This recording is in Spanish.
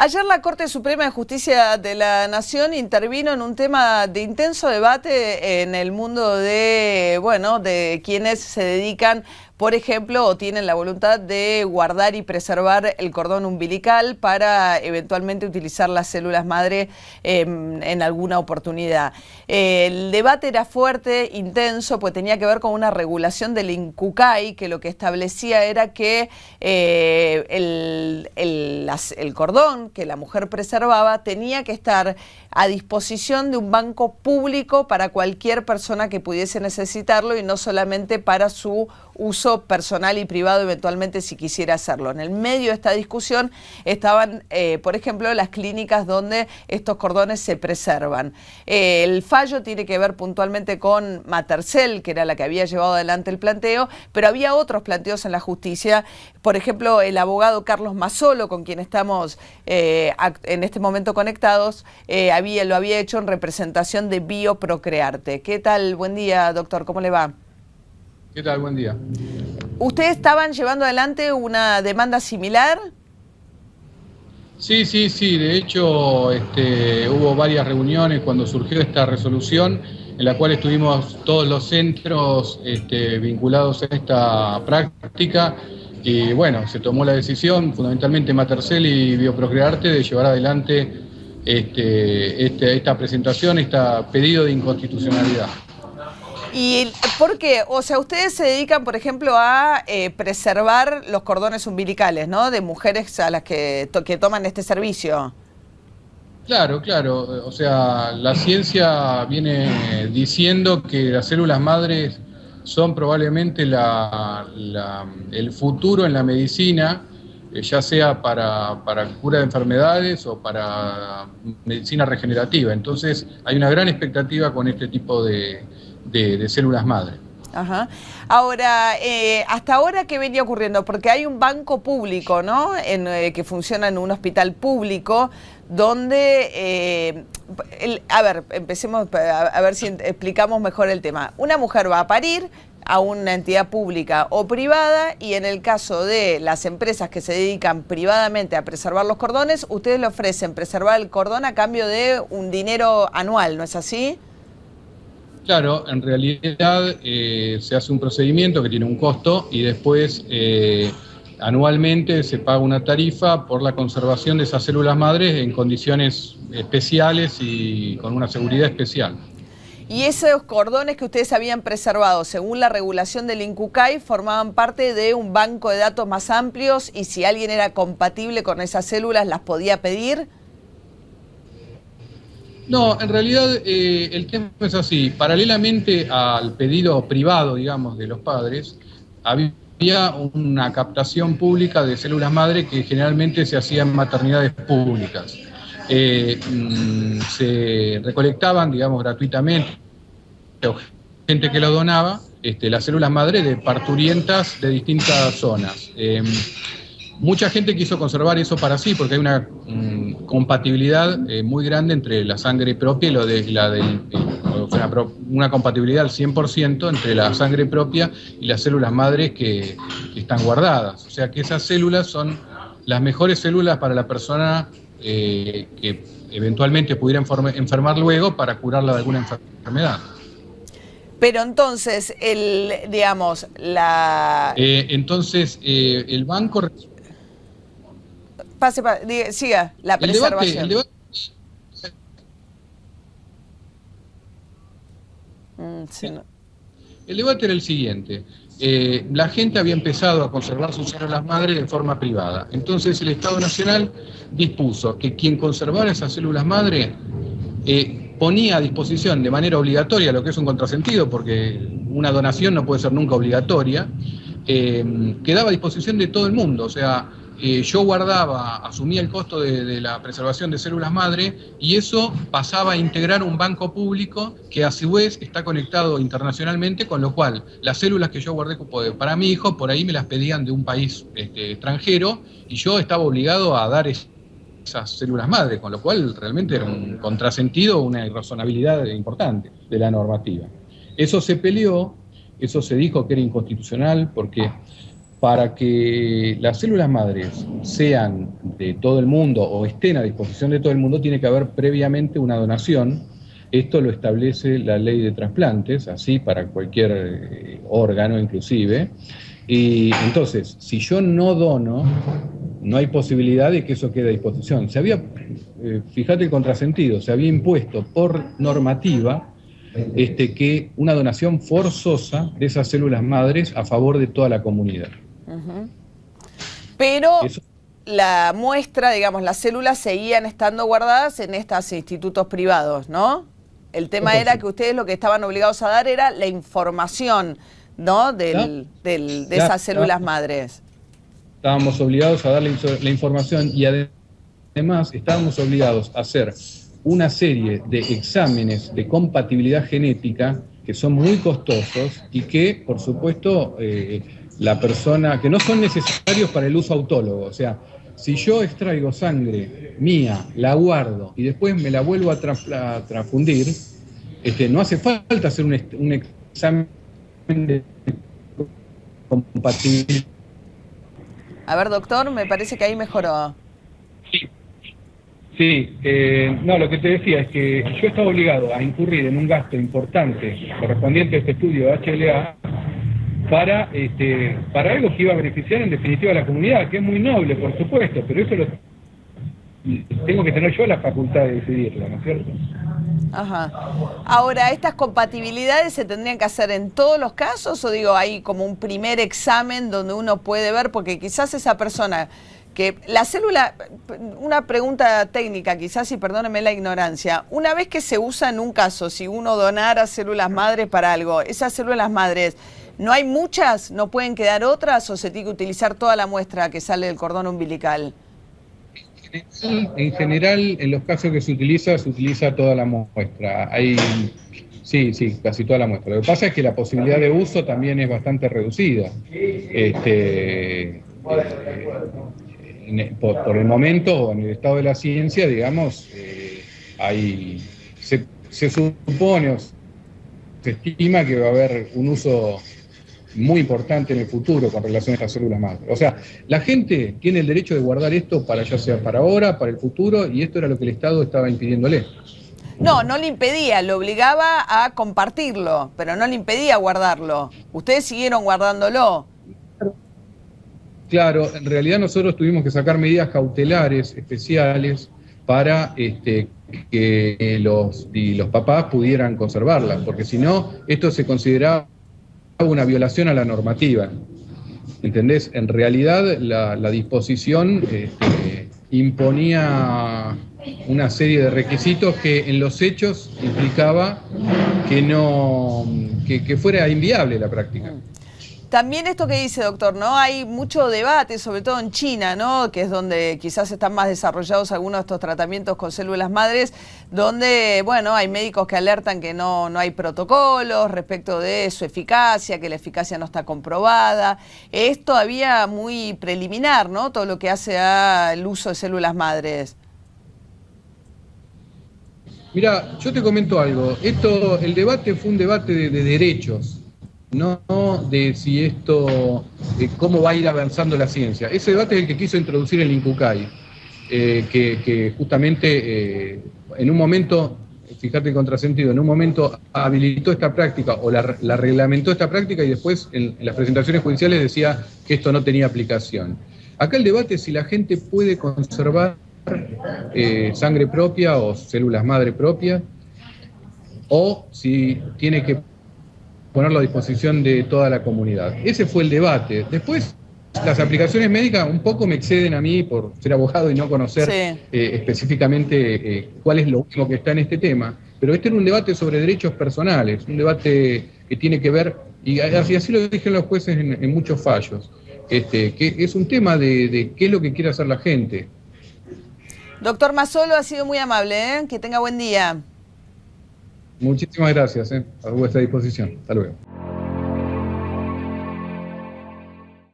Ayer la Corte Suprema de Justicia de la Nación intervino en un tema de intenso debate en el mundo de, bueno, de quienes se dedican, por ejemplo, o tienen la voluntad de guardar y preservar el cordón umbilical para eventualmente utilizar las células madre en alguna oportunidad. El debate era fuerte, intenso, pues tenía que ver con una regulación del INCUCAI, que lo que establecía era que el cordón que la mujer preservaba tenía que estar a disposición de un banco público para cualquier persona que pudiese necesitarlo y no solamente para su uso personal y privado eventualmente si quisiera hacerlo. En el medio de esta discusión estaban, por ejemplo, las clínicas donde estos cordones se preservan. El fallo tiene que ver puntualmente con Matercell, que era la que había llevado adelante el planteo, pero había otros planteos en la justicia. Por ejemplo, el abogado Carlos Mazzolo, con quien estamos en este momento conectados, lo había hecho en representación de Bioprocrearte. ¿Qué tal? Buen día, doctor. ¿Cómo le va? ¿Qué tal? Buen día. ¿Ustedes estaban llevando adelante una demanda similar? Sí. De hecho, hubo varias reuniones cuando surgió esta resolución, en la cual estuvimos todos los centros vinculados a esta práctica. Y bueno, se tomó la decisión, fundamentalmente Matercell y Bioprocrearte, de llevar adelante esta presentación, este pedido de inconstitucionalidad. ¿Y por qué? O sea, ustedes se dedican, por ejemplo, a preservar los cordones umbilicales, ¿no? De mujeres a las que toman este servicio. Claro. O sea, la ciencia viene diciendo que las células madres son probablemente el futuro en la medicina, ya sea para cura de enfermedades o para medicina regenerativa. Entonces, hay una gran expectativa con este tipo de células madre. Ajá. Ahora, ¿hasta ahora qué venía ocurriendo? Porque hay un banco público, ¿no? Que funciona en un hospital público donde, a ver, empecemos a ver si explicamos mejor el tema. Una mujer va a parir a una entidad pública o privada y en el caso de las empresas que se dedican privadamente a preservar los cordones, ustedes le ofrecen preservar el cordón a cambio de un dinero anual, ¿no es así? Claro, en realidad se hace un procedimiento que tiene un costo y después anualmente se paga una tarifa por la conservación de esas células madres en condiciones especiales y con una seguridad especial. Y esos cordones que ustedes habían preservado, según la regulación del INCUCAI, formaban parte de un banco de datos más amplios y si alguien era compatible con esas células, ¿las podía pedir? No, en realidad el tema es así. Paralelamente al pedido privado, digamos, de los padres, había una captación pública de células madre que generalmente se hacía en maternidades públicas. Se recolectaban, digamos, gratuitamente, gente que lo donaba, las células madre de parturientas de distintas zonas. Mucha gente quiso conservar eso para sí, porque hay una compatibilidad muy grande entre la sangre propia y una compatibilidad al 100% entre la sangre propia y las células madres que están guardadas. O sea que esas células son las mejores células para la persona que eventualmente pudiera enfermar luego para curarla de alguna enfermedad. Pero entonces, el banco... Siga, la preservación. El debate era el siguiente. La gente había empezado a conservar sus células madre de forma privada. Entonces el Estado Nacional dispuso que quien conservara esas células madre ponía a disposición de manera obligatoria, lo que es un contrasentido, porque una donación no puede ser nunca obligatoria, quedaba a disposición de todo el mundo. O sea, yo asumía el costo de la preservación de células madre y eso pasaba a integrar un banco público que a su vez está conectado internacionalmente, con lo cual las células que yo guardé para mi hijo, por ahí me las pedían de un país extranjero y yo estaba obligado a dar esas células madre, con lo cual realmente era un contrasentido, una irrazonabilidad importante de la normativa. Eso se peleó, eso se dijo que era inconstitucional porque para que las células madres sean de todo el mundo o estén a disposición de todo el mundo, tiene que haber previamente una donación. Esto lo establece la ley de trasplantes, así para cualquier órgano inclusive. Y entonces, si yo no dono, no hay posibilidad de que eso quede a disposición. Fíjate el contrasentido, se había impuesto por normativa que una donación forzosa de esas células madres a favor de toda la comunidad. Pero la muestra, digamos, las células seguían estando guardadas en estos institutos privados, ¿no? El tema era que ustedes lo que estaban obligados a dar era la información, ¿no? De esas células madres. Estábamos obligados a darle la información y además estábamos obligados a hacer una serie de exámenes de compatibilidad genética que son muy costosos y que, por supuesto, la persona, que no son necesarios para el uso autólogo. O sea, si yo extraigo sangre mía, la guardo y después me la vuelvo a transfundir, no hace falta hacer un examen de compatibilidad. A ver, doctor, me parece que ahí mejoró. Sí, no, lo que te decía es que yo estaba obligado a incurrir en un gasto importante correspondiente a este estudio de HLA para algo que iba a beneficiar en definitiva a la comunidad, que es muy noble, por supuesto, pero eso tengo que tener yo la facultad de decidirlo, ¿no es cierto? Ajá. Ahora, ¿estas compatibilidades se tendrían que hacer en todos los casos o digo, hay como un primer examen donde uno puede ver, porque quizás esa persona que la célula, una pregunta técnica quizás y perdóneme la ignorancia, una vez que se usa en un caso, si uno donara células madres para algo, esas células madres, ¿no hay muchas? ¿No pueden quedar otras o se tiene que utilizar toda la muestra que sale del cordón umbilical? En general, en los casos que se utiliza toda la muestra. Sí, casi toda la muestra. Lo que pasa es que la posibilidad de uso también es bastante reducida. Por el momento, en el estado de la ciencia, digamos, se supone o se estima que va a haber un uso muy importante en el futuro con relación a estas células madre. O sea, la gente tiene el derecho de guardar esto ya sea para ahora, para el futuro, y esto era lo que el Estado estaba impidiéndole. No, no le impedía, lo obligaba a compartirlo, pero no le impedía guardarlo. Ustedes siguieron guardándolo. Claro, en realidad nosotros tuvimos que sacar medidas cautelares especiales para que los papás pudieran conservarlas, porque si no, esto se consideraba una violación a la normativa. ¿Entendés? En realidad la disposición imponía una serie de requisitos que en los hechos implicaba que fuera inviable la práctica. También esto que dice, doctor, ¿no? Hay mucho debate, sobre todo en China, ¿no? Que es donde quizás están más desarrollados algunos de estos tratamientos con células madres, donde, bueno, hay médicos que alertan que no hay protocolos respecto de su eficacia, que la eficacia no está comprobada. Es todavía muy preliminar, ¿no? Todo lo que hace al uso de células madres. Mira, yo te comento algo. El debate fue un debate de derechos. No de si cómo va a ir avanzando la ciencia. Ese debate es el que quiso introducir el INCUCAI, que justamente en un momento, fíjate el contrasentido, en un momento habilitó esta práctica o la reglamentó esta práctica y después en las presentaciones judiciales decía que esto no tenía aplicación. Acá el debate es si la gente puede conservar sangre propia o células madre propias o si tiene que ponerlo a disposición de toda la comunidad. Ese fue el debate. Después, las aplicaciones médicas un poco me exceden a mí por ser abogado y no conocer específicamente cuál es lo último que está en este tema, pero este era un debate sobre derechos personales, un debate que tiene que ver, y así lo dijeron los jueces en muchos fallos, que es un tema de qué es lo que quiere hacer la gente. Doctor Mazzolo, ha sido muy amable, ¿eh? Que tenga buen día. Muchísimas gracias, a vuestra disposición. Hasta luego.